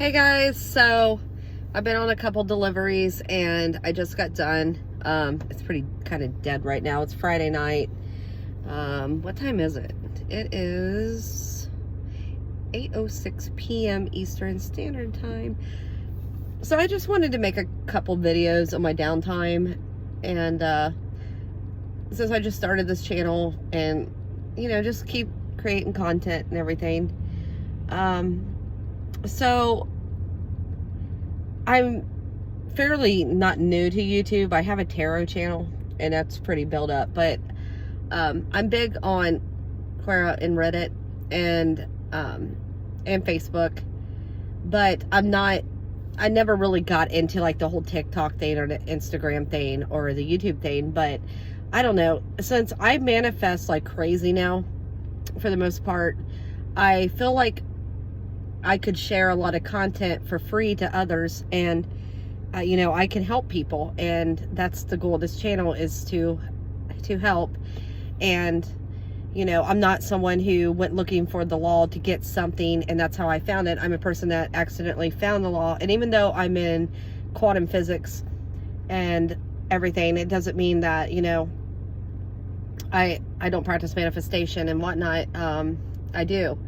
Hey guys, so I've been on a couple deliveries and I just got done. It's pretty kind of dead right now. It's Friday night. What time is it? It is 8:06 p.m. Eastern Standard Time. So I just wanted to make a couple videos on my downtime, and since I just started this channel and just keep creating content and everything. So I'm fairly not new to YouTube. I have a tarot channel and that's pretty built up, but I'm big on Quora and Reddit and Facebook, but I never really got into like the whole TikTok thing or the Instagram thing or the YouTube thing. But I don't know, since I manifest like crazy now, for the most part, I feel like I could share a lot of content for free to others, and I can help people, and that's the goal of this channel, is to help. And I'm not someone who went looking for the law to get something and that's how I found it. I'm a person that accidentally found the law, and even though I'm in quantum physics and everything, it doesn't mean that I don't practice manifestation and whatnot. I do.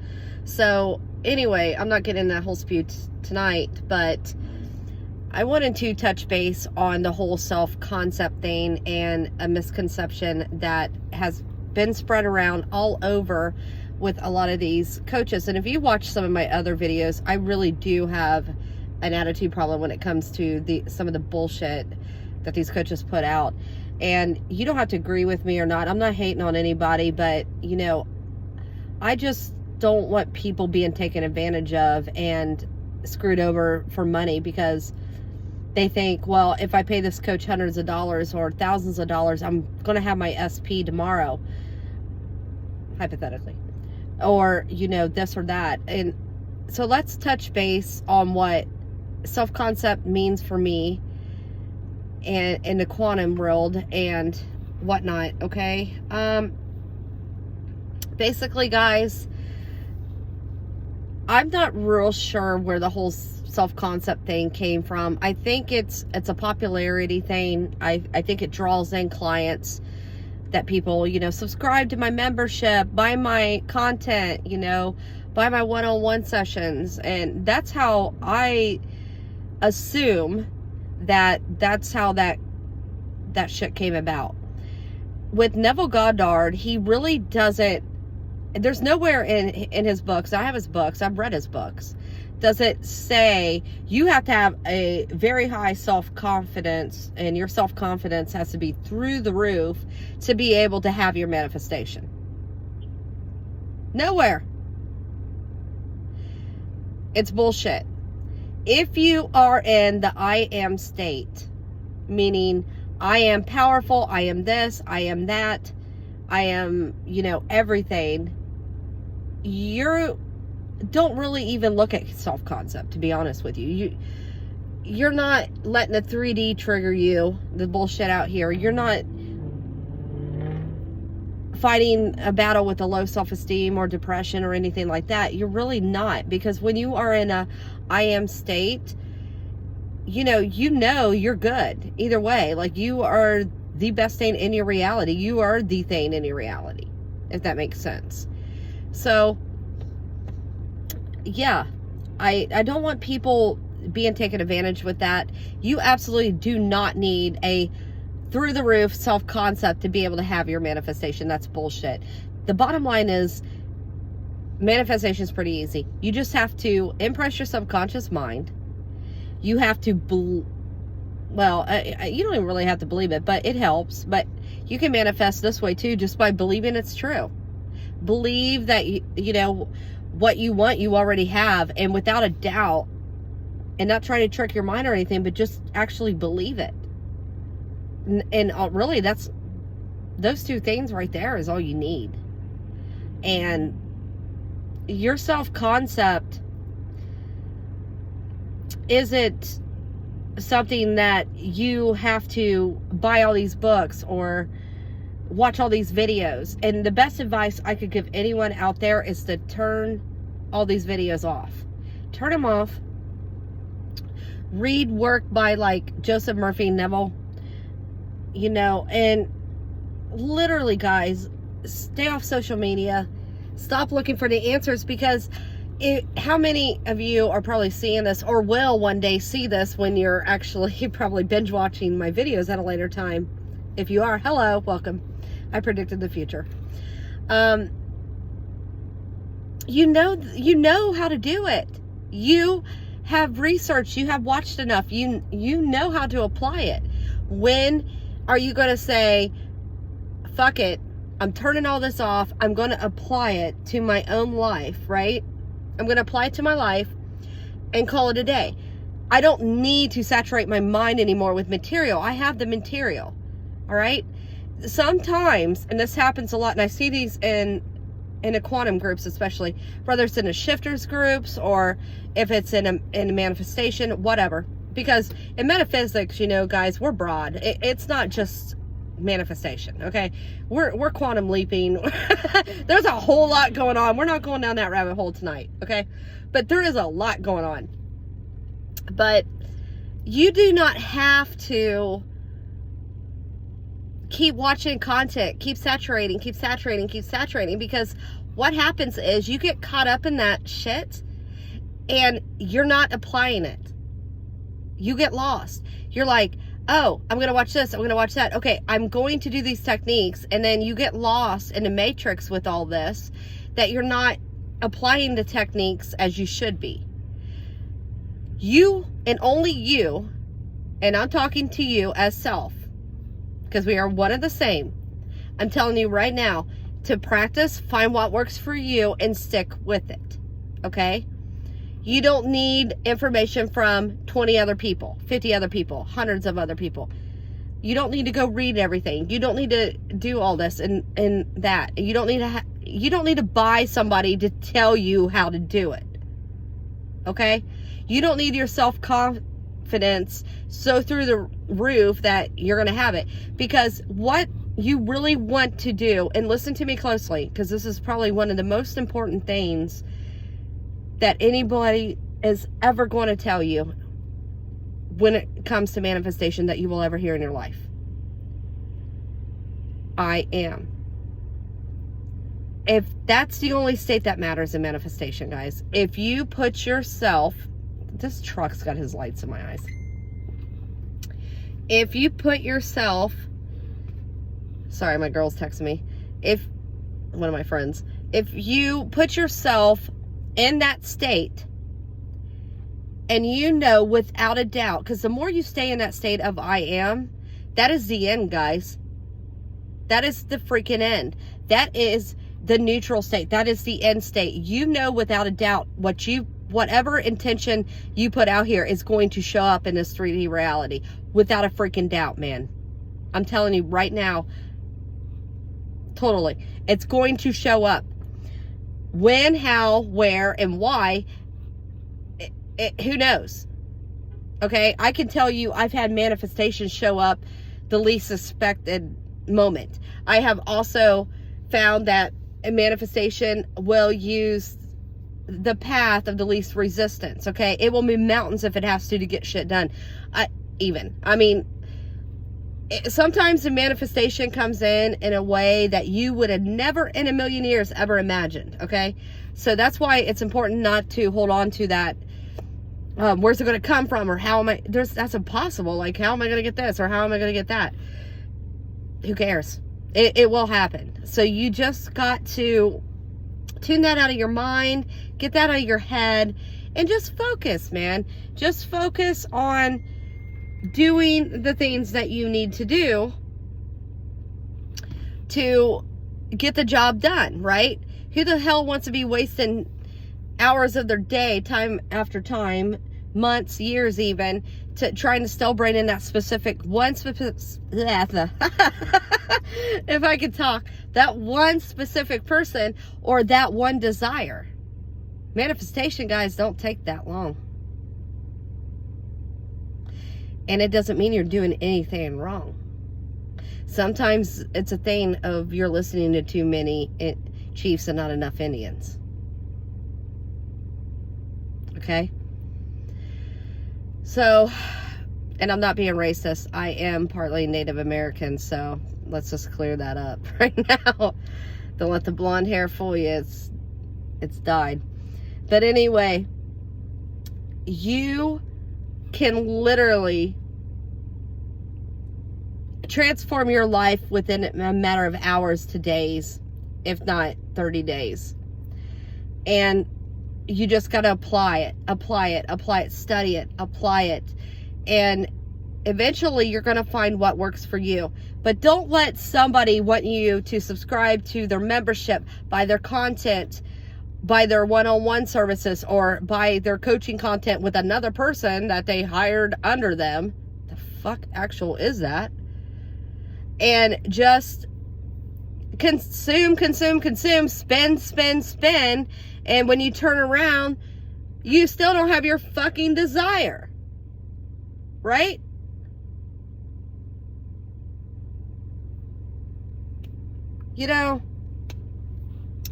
So anyway, I'm not getting that whole spew tonight, but I wanted to touch base on the whole self-concept thing and a misconception that has been spread around all over with a lot of these coaches. And if you watch some of my other videos, I really do have an attitude problem when it comes to some of the bullshit that these coaches put out. And you don't have to agree with me or not. I'm not hating on anybody, but I just don't want people being taken advantage of and screwed over for money because they think, well, if I pay this coach hundreds of dollars or thousands of dollars, I'm going to have my SP tomorrow, hypothetically, or this or that. And so let's touch base on what self-concept means for me and in the quantum world and whatnot. Okay. Basically, guys, I'm not real sure where the whole self-concept thing came from. I think it's a popularity thing. I think it draws in clients, that people, subscribe to my membership, buy my content, buy my one-on-one sessions. And that's how I assume that's how that shit came about. With Neville Goddard, he really doesn't, there's nowhere in his books, I have his books, I've read his books, does it say you have to have a very high self-confidence, and your self-confidence has to be through the roof to be able to have your manifestation. Nowhere. It's bullshit. If you are in the I am state, meaning I am powerful, I am this, I am that, I am, everything, you don't really even look at self-concept, to be honest with you. You're not letting the 3D trigger you, the bullshit out here. You're not fighting a battle with a low self-esteem or depression or anything like that. You're really not, because when you are in a I am state, you're good either way. Like, you are the best thing in your reality. You are the thing in your reality, if that makes sense. So yeah, I don't want people being taken advantage with that. You absolutely do not need a through the roof self-concept to be able to have your manifestation. That's bullshit. The bottom line is, manifestation is pretty easy. You just have to impress your subconscious mind. You have to you don't even really have to believe it, but it helps. But you can manifest this way too, just by believing it's true. Believe that what you want, you already have, and without a doubt, and not trying to trick your mind or anything, but just actually believe it. And really, that's those two things right there is all you need. And your self-concept isn't something that you have to buy all these books or watch all these videos. And the best advice I could give anyone out there is to turn all these videos off. Turn them off read work by like Joseph Murphy Neville, you know, and literally, guys, stay off social media. Stop looking for the answers, because how many of you are probably seeing this or will one day see this when you're actually probably binge watching my videos at a later time? If you are, hello, welcome. I predicted the future. You know how to do it. You have researched, you have watched enough, you know how to apply it. When are you going to say, fuck it, I'm turning all this off, I'm going to apply it to my own life, right? I'm going to apply it to my life and call it a day. I don't need to saturate my mind anymore with material. I have the material, all right? Sometimes, and this happens a lot, and I see these in the quantum groups especially, whether it's in the shifters groups or if it's in a manifestation, whatever. Because in metaphysics, you know, guys, we're broad. It's not just manifestation, okay? We're quantum leaping. There's a whole lot going on. We're not going down that rabbit hole tonight, okay? But there is a lot going on. But you do not have to keep watching content, keep saturating, because what happens is you get caught up in that shit and you're not applying it. You get lost. You're like, oh, I'm going to watch this, I'm going to watch that. Okay, I'm going to do these techniques. And then you get lost in the matrix with all this, that you're not applying the techniques as you should be. You, and only you, and I'm talking to you as self, because we are one and the same. I'm telling you right now to practice, find what works for you, and stick with it. Okay? You don't need information from 20 other people, 50 other people, hundreds of other people. You don't need to go read everything. You don't need to do all this and that. You don't need to buy somebody to tell you how to do it. Okay? You don't need your self-confidence so through the roof that you're going to have it. Because what you really want to do, and listen to me closely, because this is probably one of the most important things that anybody is ever going to tell you when it comes to manifestation that you will ever hear in your life. I am. If that's the only state that matters in manifestation, guys, if you put yourself, this truck's got his lights in my eyes. If you put yourself, sorry, my girl's texting me. One of my friends, if you put yourself in that state, and you know without a doubt, because the more you stay in that state of I am, that is the end, guys. That is the freaking end. That is the neutral state. That is the end state. You know without a doubt whatever intention you put out here is going to show up in this 3D reality without a freaking doubt, man. I'm telling you right now, totally. It's going to show up. When, how, where, and why, who knows? Okay, I can tell you I've had manifestations show up the least suspected moment. I have also found that a manifestation will use the path of the least resistance, okay? It will move mountains if it has to get shit done. Sometimes the manifestation comes in a way that you would have never in a million years ever imagined, okay? So that's why it's important not to hold on to that, where's it going to come from, or how am I, that's impossible, like how am I going to get this, or how am I going to get that? Who cares? It will happen. So you just got to tune that out of your mind, get that out of your head, and just focus, man. Just focus on doing the things that you need to do to get the job done, right? Who the hell wants to be wasting hours of their day, time after time, months, years even, to trying to still bring in that specific one if I could talk, that one specific person or that one desire. Manifestation, guys, don't take that long. And it doesn't mean you're doing anything wrong. Sometimes it's a thing of you're listening to too many chiefs and not enough Indians. Okay? So, and I'm not being racist. I am partly Native American, so let's just clear that up right now. Don't let the blonde hair fool you. It's dyed. But anyway, you can literally transform your life within a matter of hours to days, if not 30 days. And you just got to apply it, study it, apply it. And eventually you're going to find what works for you. But don't let somebody want you to subscribe to their membership, buy their content, buy their one-on-one services, or buy their coaching content with another person that they hired under them. The fuck actual is that? And just consume, spend. And when you turn around, you still don't have your fucking desire. Right? You know,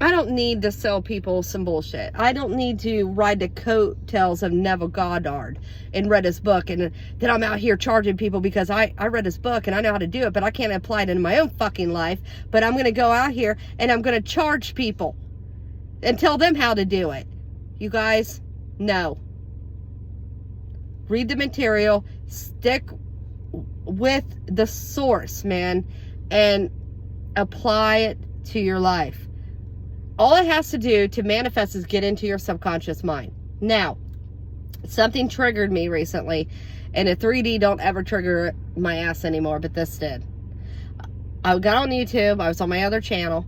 I don't need to sell people some bullshit. I don't need to ride the coattails of Neville Goddard and read his book, and then I'm out here charging people because I read his book and I know how to do it, but I can't apply it in my own fucking life. But I'm going to go out here and I'm going to charge people and tell them how to do it. You guys, no. Read the material, stick with the source, man, and apply it to your life. All it has to do to manifest is get into your subconscious mind. Now, something triggered me recently, and a 3D don't ever trigger my ass anymore, but this did. I got on YouTube, I was on my other channel,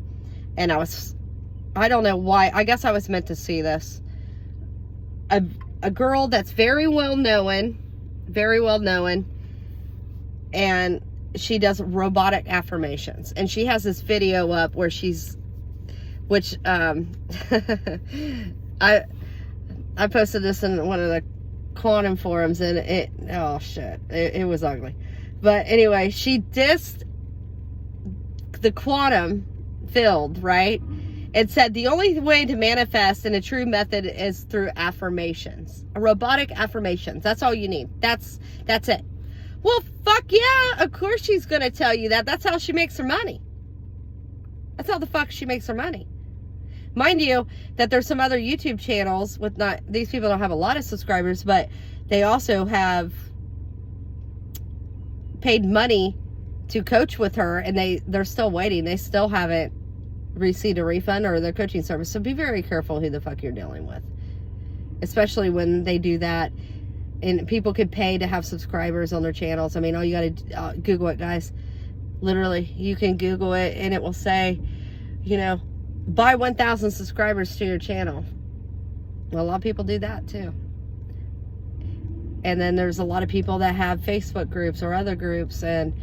and I don't know why, I guess I was meant to see this. A girl that's very well known, and she does robotic affirmations, and she has this video up where which I posted this in one of the quantum forums, and it was ugly. But anyway, she dissed the quantum field, right? It said the only way to manifest in a true method is through affirmations, robotic affirmations. That's all you need. That's it. Well, fuck yeah, of course she's gonna tell you that. That's how she makes her money. That's how the fuck she makes her money. Mind you, that there's some other YouTube channels with these people don't have a lot of subscribers, but they also have paid money to coach with her, and they're still waiting. They still haven't received a refund or their coaching service. So be very careful who the fuck you're dealing with, especially when they do that. And people could pay to have subscribers on their channels. I mean, all you gotta Google it, guys. Literally, you can Google it and it will say, you know, buy 1,000 subscribers to your channel. Well, a lot of people do that too. And then there's a lot of people that have Facebook groups or other groups, and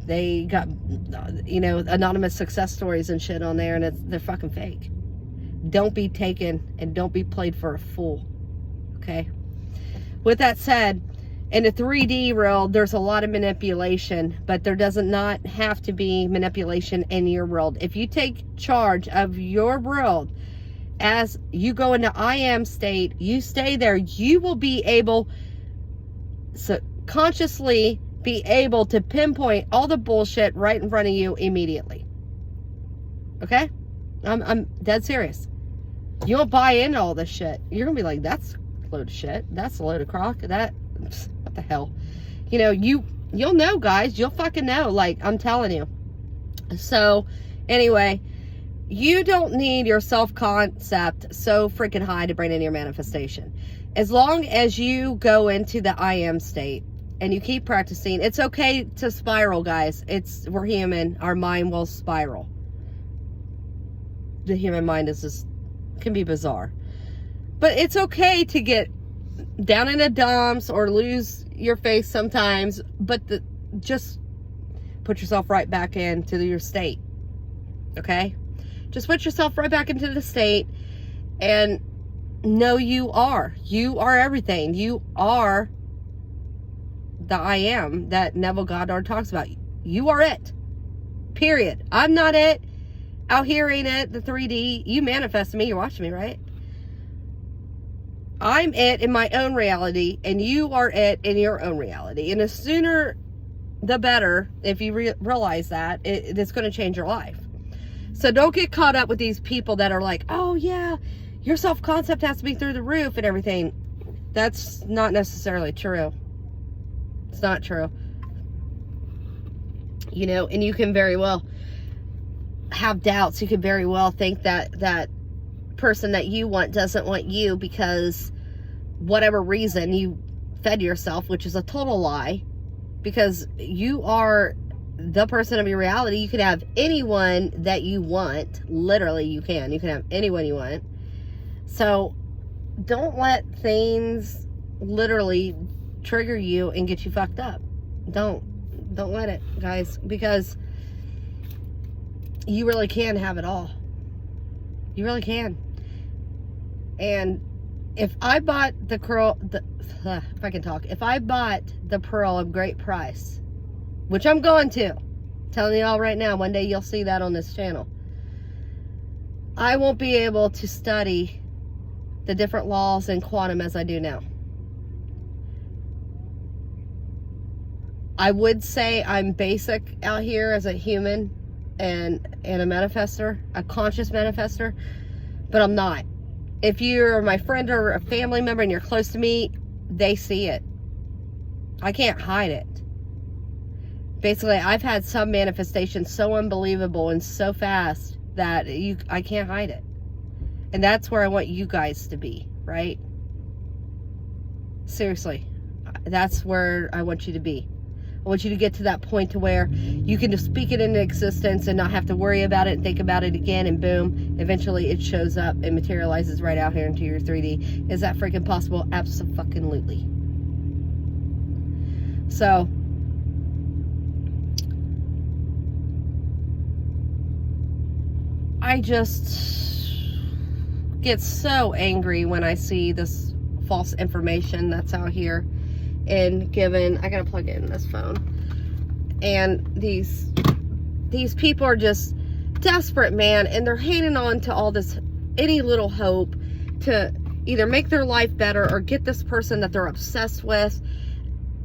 they got, you know, anonymous success stories and shit on there, and they're fucking fake. Don't be taken and don't be played for a fool. Okay? With that said, in the 3D world, there's a lot of manipulation, but there does not have to be manipulation in your world. If you take charge of your world, as you go into I am state, you stay there, you will be able to consciously be able to pinpoint all the bullshit right in front of you immediately. Okay? I'm dead serious. You won't buy into all this shit. You're gonna be like, that's a load of shit. That's a load of crock. What the hell? You know, you'll know, guys. You'll fucking know. Like, I'm telling you. So, anyway, you don't need your self-concept so freaking high to bring in your manifestation. As long as you go into the I am state and you keep practicing, it's okay to spiral, guys. We're human. Our mind will spiral. The human mind can be bizarre. But it's okay to get down in the dumps or lose your face sometimes, but just put yourself right back into your state. Okay? Just put yourself right back into the state and know you are everything. You are the I am that Neville Goddard talks about. You are it. Period. I'm not it. Out here ain't it, the 3D. You manifested me. You're watching me, right? I'm it in my own reality, and you are it in your own reality. And the sooner the better, if you realize that, it's going to change your life. So don't get caught up with these people that are like, oh yeah, your self-concept has to be through the roof and everything. That's not necessarily true. It's not true. You know, and you can very well have doubts. You could very well think that that person that you want doesn't want you because whatever reason you fed yourself, which is a total lie, because you are the person of your reality. You can have anyone that you want. Literally, you can have anyone you want. So don't let things literally trigger you and get you fucked up. Don't let it, guys, because you really can have it all. You really can. And if I bought the pearl, if I can talk, if I bought the pearl of great price, which I'm going to, telling you all right now, one day you'll see that on this channel, I won't be able to study the different laws in quantum as I do now. I would say I'm basic out here as a human and a manifester, a conscious manifester, but I'm not. If you're my friend or a family member and you're close to me, they see it. I can't hide it. Basically, I've had some manifestations so unbelievable and so fast that I can't hide it. And that's where I want you guys to be, right? Seriously, that's where I want you to be. I want you to get to that point to where you can just speak it into existence and not have to worry about it and think about it again, and boom, eventually it shows up and materializes right out here into your 3D. Is that freaking possible? Abso-fucking-lutely. So, I just get so angry when I see this false information that's out here and given. I gotta plug it in this phone, and these people are just desperate, man, and they're hanging on to all this, any little hope to either make their life better or get this person that they're obsessed with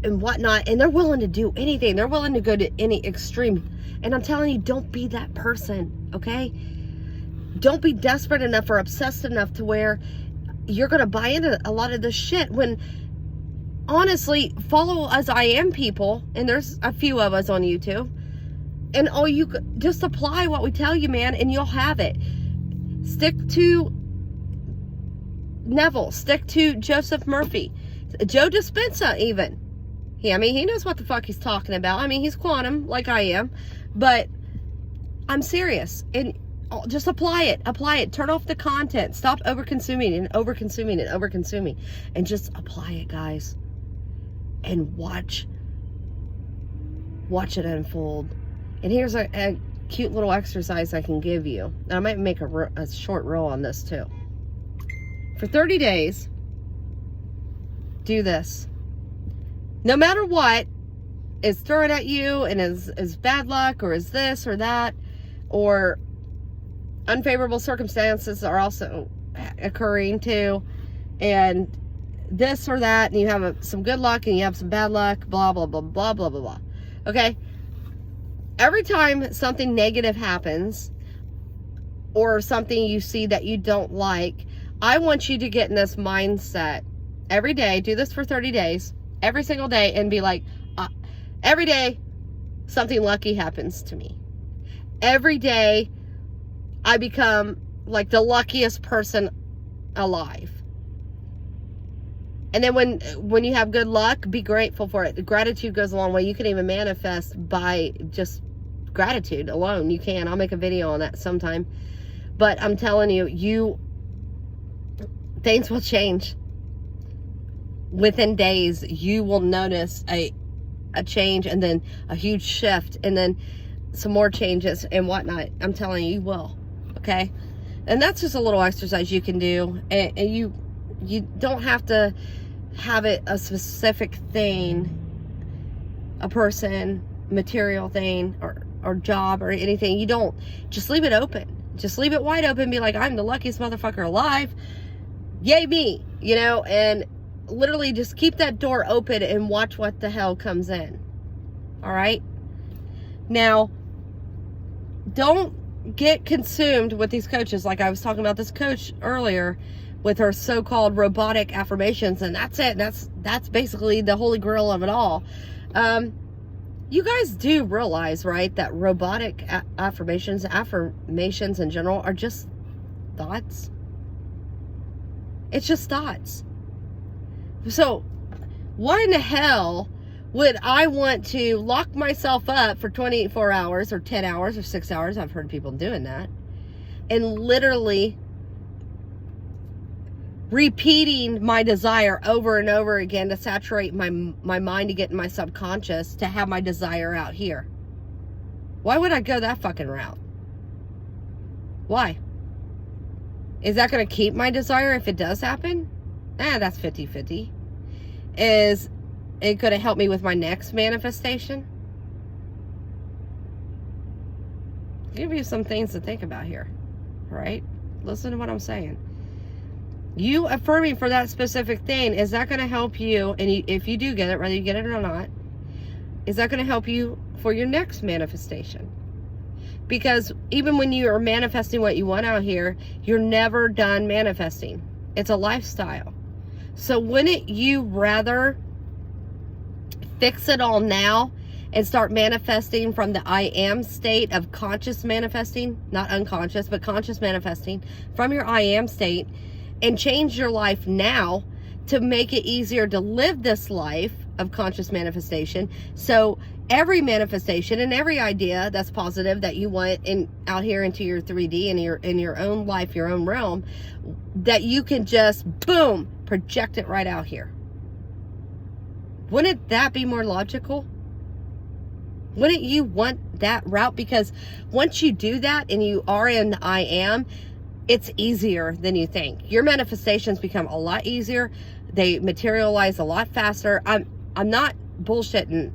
and whatnot, and they're willing to do anything. They're willing to go to any extreme, and I'm telling you, don't be that person, okay? Don't be desperate enough or obsessed enough to where you're gonna buy into a lot of this shit when honestly, follow as I am people, and there's a few of us on YouTube, and you just apply what we tell you, man, and you'll have it. Stick to Neville, stick to Joseph Murphy, Joe Dispenza even. I mean, he knows what the fuck he's talking about. I mean, he's quantum like I am, but I'm serious. And just apply it. Turn off the content. Stop over-consuming and over-consuming and over-consuming, and just apply it, guys. And watch it unfold. And here's a cute little exercise I can give you. I might make a short reel on this too. For 30 days, do this. No matter what is thrown at you and is bad luck or is this or that, or unfavorable circumstances are also occurring too, and this or that, and you have some good luck and you have some bad luck, blah, blah, blah, blah, blah, blah, blah. Okay? Every time something negative happens or something you see that you don't like, I want you to get in this mindset every day. Do this for 30 days, every single day, and be like, every day something lucky happens to me. Every day I become like the luckiest person alive. And then when you have good luck, be grateful for it. Gratitude goes a long way. You can even manifest by just gratitude alone. You can. I'll make a video on that sometime. But I'm telling you, things will change. Within days, you will notice a change, and then a huge shift, and then some more changes and whatnot. I'm telling you, you will. Okay? And that's just a little exercise you can do. And you don't have to have it a specific thing, a person, material thing, or job or anything. You don't. Just leave it open. Just leave it wide open. Be like, I'm the luckiest motherfucker alive. Yay me, you know, and literally just keep that door open and watch what the hell comes in. All right? Now, don't get consumed with these coaches. Like I was talking about this coach earlier with her so-called robotic affirmations, and that's it. That's basically the holy grail of it all. You guys do realize, right, that robotic affirmations in general are just thoughts. It's just thoughts. So why in the hell would I want to lock myself up for 24 hours or 10 hours or 6 hours? I've heard people doing that. And literally repeating my desire over and over again to saturate my mind, to get in my subconscious, to have my desire out here. Why would I go that fucking route? Why? Is that going to keep my desire if it does happen? That's 50-50. Is it going to help me with my next manifestation? I'll give you some things to think about here, right? Listen to what I'm saying. You affirming for that specific thing, is that going to help you? And if you do get it, whether you get it or not, is that going to help you for your next manifestation? Because even when you are manifesting what you want out here, you're never done manifesting. It's a lifestyle. So wouldn't you rather fix it all now and start manifesting from the I am state of conscious manifesting, not unconscious, but conscious manifesting from your I am state, and change your life now to make it easier to live this life of conscious manifestation? So every manifestation and every idea that's positive that you want out here into your 3D and in your own life, your own realm, that you can just boom, project it right out here. Wouldn't that be more logical? Wouldn't you want that route? Because once you do that and you are in the I am, it's easier than you think. Your manifestations become a lot easier. They materialize a lot faster. I'm not bullshitting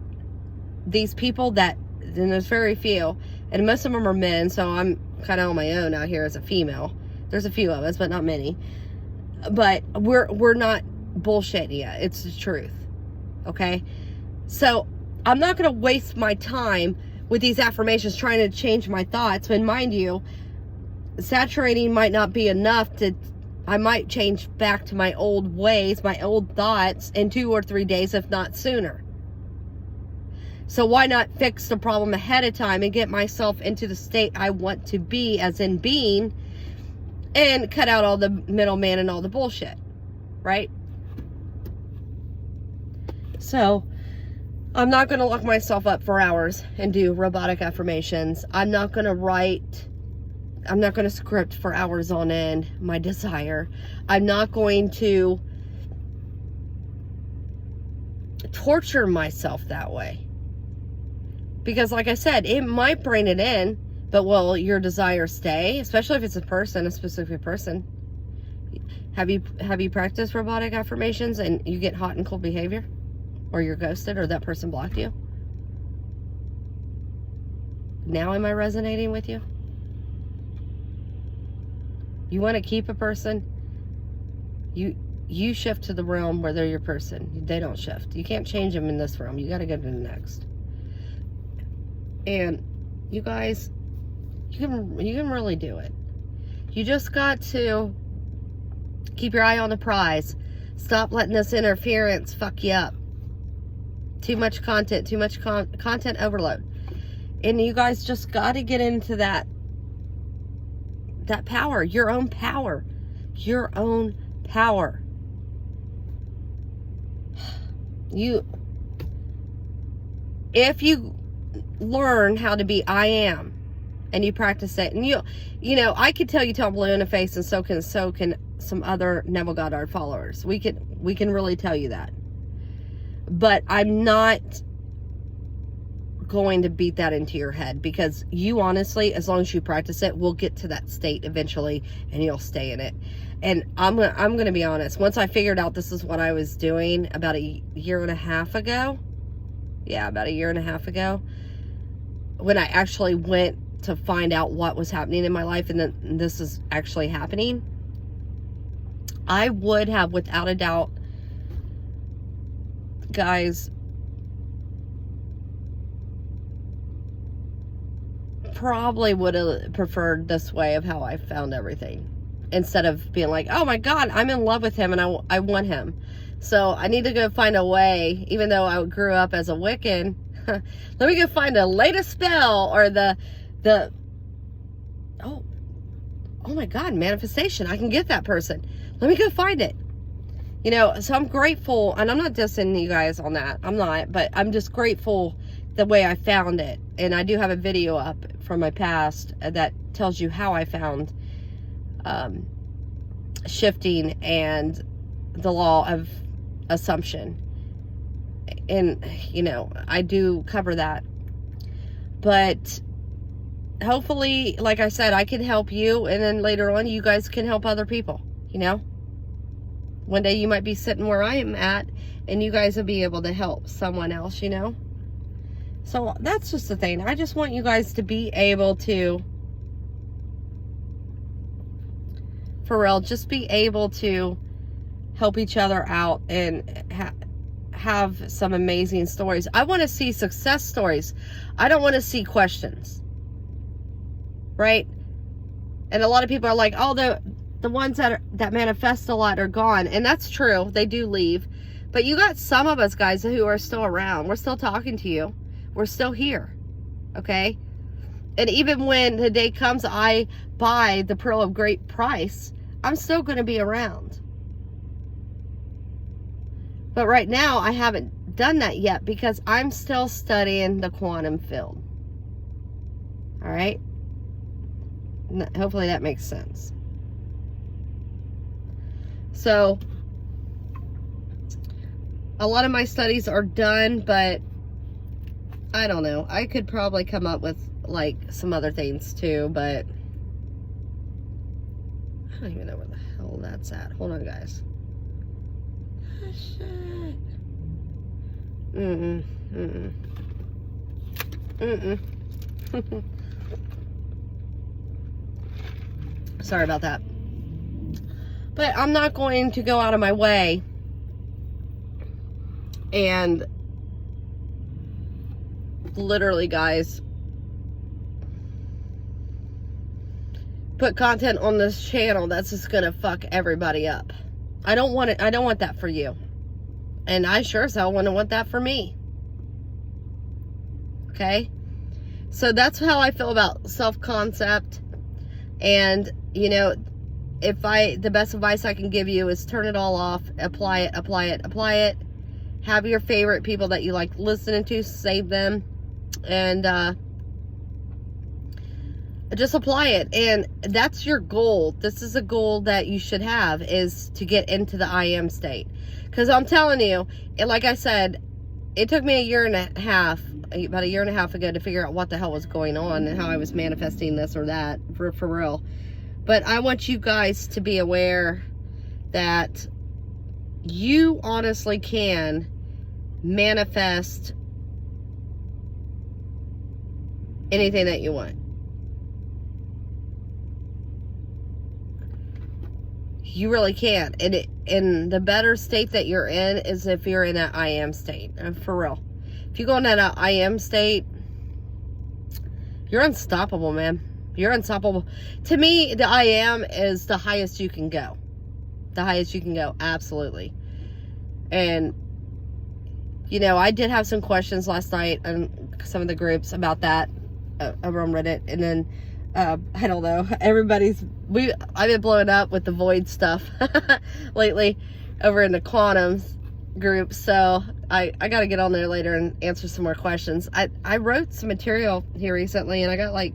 these people and there's very few, and most of them are men, so I'm kind of on my own out here as a female. There's a few of us, but not many. But we're not bullshitting yet. It's the truth. Okay? So I'm not going to waste my time with these affirmations trying to change my thoughts, when, mind you, saturating might not be enough I might change back to my old ways, my old thoughts in 2 or 3 days, if not sooner. So why not fix the problem ahead of time and get myself into the state I want to be, as in being, and cut out all the middleman and all the bullshit, right? So I'm not going to lock myself up for hours and do robotic affirmations. I'm not going to script for hours on end my desire. I'm not going to torture myself that way. Because like I said, it might bring it in, but will your desire stay? Especially if it's a specific person. Have you practiced robotic affirmations and you get hot and cold behavior? Or you're ghosted, or that person blocked you? Now am I resonating with you? You want to keep a person, you shift to the realm where they're your person. They don't shift. You can't change them in this realm. You got to go to the next. And you guys, you can really do it. You just got to keep your eye on the prize. Stop letting this interference fuck you up. Too much content, content overload. And you guys just got to get into that power, your own power. Your own power. If you learn how to be I am, and you practice it, and you know, I could tell you till I'm blue in the face, and so can some other Neville Goddard followers. We can really tell you that. But I'm not going to beat that into your head, because you honestly, as long as you practice it, will get to that state eventually, and you'll stay in it. And I'm gonna be honest, once I figured out this is what I was doing about a year and a half ago, when I actually went to find out what was happening in my life, and then this is actually happening, I would have, without a doubt, guys, probably would have preferred this way of how I found everything, instead of being like, oh my God, I'm in love with him and I want him. So I need to go find a way, even though I grew up as a Wiccan, let me go find the latest spell, or oh my God, manifestation. I can get that person. Let me go find it. You know, so I'm grateful, and I'm not dissing you guys on that. I'm not, but I'm just grateful the way I found it. And I do have a video up from my past that tells you how I found shifting and the law of assumption. And, you know, I do cover that. But hopefully, like I said, I can help you, and then later on you guys can help other people, you know? One day you might be sitting where I am at, and you guys will be able to help someone else, you know? So that's just the thing. I just want you guys to be able to, for real, just be able to help each other out and have some amazing stories. I want to see success stories. I don't want to see questions. Right? And a lot of people are like, oh, the ones that manifest a lot are gone. And that's true. They do leave. But you got some of us guys who are still around. We're still talking to you. We're still here. Okay? And even when the day comes I buy the pearl of great price, I'm still going to be around. But right now, I haven't done that yet because I'm still studying the quantum field. All right? Hopefully that makes sense. So, a lot of my studies are done, but I don't know. I could probably come up with, like, some other things too, but I don't even know where the hell that's at. Hold on, guys. Oh, shit. Sorry about that. But I'm not going to go out of my way and literally, guys, put content on this channel that's just gonna fuck everybody up. I don't want it. I don't want that for you. And I sure as hell wouldn't want that for me. Okay? So that's how I feel about self-concept. And, you know, the best advice I can give you is turn it all off, apply it, apply it, apply it. Have your favorite people that you like listening to, save them, and just apply it. And that's your goal. This is a goal that you should have, is to get into the I am state. Because I'm telling you, like I said, it took me about a year and a half ago to figure out what the hell was going on and how I was manifesting this or that, for real. But I want you guys to be aware that you honestly can manifest anything that you want. You really can. And the better state that you're in is if you're in that I am state. For real. If you go in that I am state, you're unstoppable, man. You're unstoppable. To me, the I am is the highest you can go. The highest you can go. Absolutely. And, you know, I did have some questions last night on some of the groups about that over on Reddit. And then, I don't know. I've been blowing up with the void stuff lately over in the quantum group. So I got to get on there later and answer some more questions. I wrote some material here recently, and I got, like,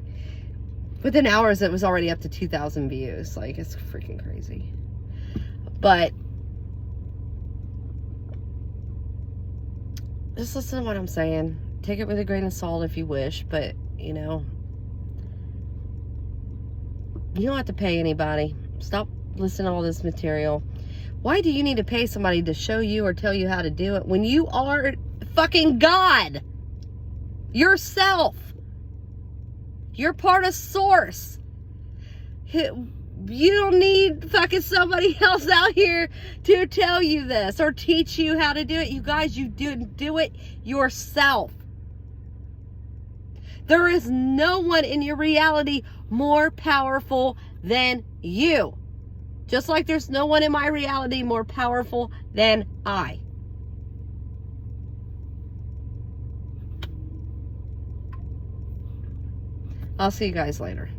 within hours, it was already up to 2,000 views. Like, it's freaking crazy. But just listen to what I'm saying. Take it with a grain of salt if you wish, but, you know, you don't have to pay anybody. Stop listening to all this material. Why do you need to pay somebody to show you or tell you how to do it when you are fucking God yourself? You're part of Source. You don't need fucking somebody else out here to tell you this or teach you how to do it. You guys, you do it yourself. There is no one in your reality more powerful than you. Just like there's no one in my reality more powerful than I. I'll see you guys later.